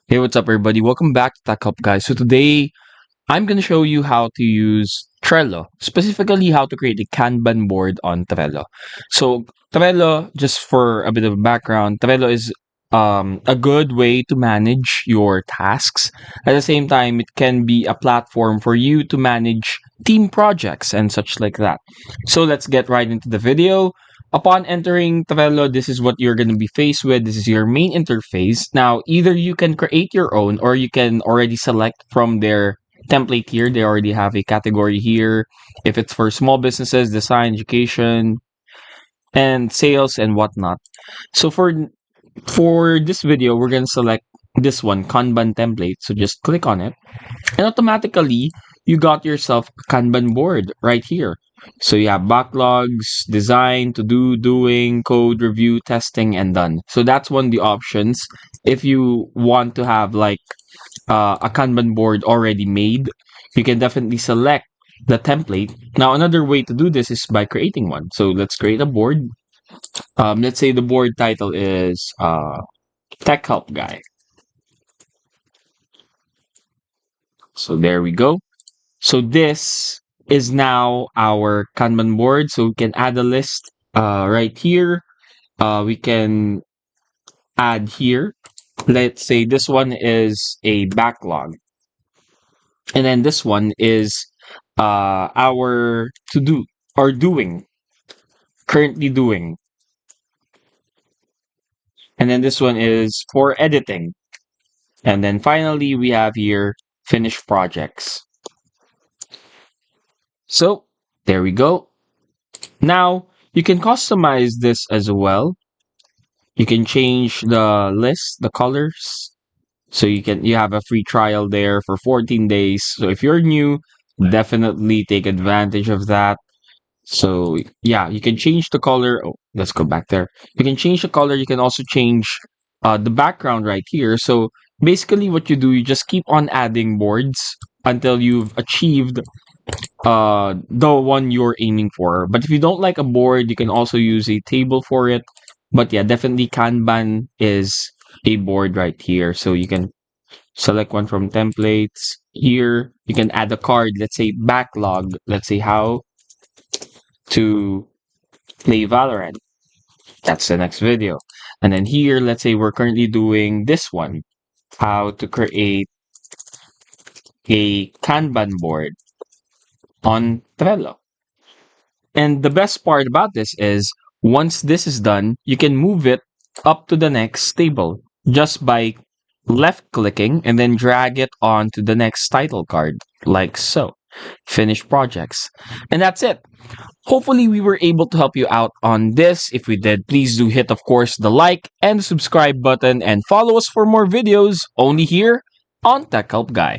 Hey, what's up, everybody? Welcome back to Tech Up, guys. So today, I'm going to show you how to use Trello, specifically how to create a Kanban board on Trello. So Trello, just for a bit of background, Trello is a good way to manage your tasks. At the same time, it can be a platform for you to manage team projects and such like that. So let's get right into the video. Upon entering Trello, this is what you're going to be faced with. This is your main interface. Now, either you can create your own or you can already select from their template here. They already have a category here. If it's for small businesses, design, education, and sales and whatnot. So for this video, we're going to select this one, Kanban template. So just click on it. And automatically, you got yourself a Kanban board right here. So you have backlogs, design, to do, doing, code, review, testing, and done. So that's one of the options. If you want to have like a Kanban board already made, you can definitely select the template. Now, another way to do this is by creating one. So let's create a board. Let's say the board title is Tech Help Guy. So there we go. So this is now our Kanban board. So we can add a list right here. We can add here. Let's say this one is a backlog. And then this one is our to do or doing, currently doing. And then this one is for editing. And then finally, we have here finished projects. So there we go. Now you can customize this as well. You can change the list, the colors. So you have a free trial there for 14 days. So if you're new, definitely take advantage of that. So yeah, you can change the color. Oh, let's go back there. You can change the color. You can also change the background right here. So basically what you do, you just keep on adding boards until you've achieved the one you're aiming for. But if you don't like a board, you can also use a table for it. But yeah, definitely Kanban is a board right here. So you can select one from templates. Here, you can add a card. Let's say backlog. Let's say how to play Valorant. That's the next video. And then here, let's say we're currently doing this one. How to create a Kanban board on Trello. And the best part about this is once this is done, you can move it up to the next table just by left clicking and then drag it onto the next title card like so. Finish projects. And that's it. Hopefully we were able to help you out on this. If we did, please do hit, of course, the like and subscribe button and follow us for more videos only here on Tech Help Guy.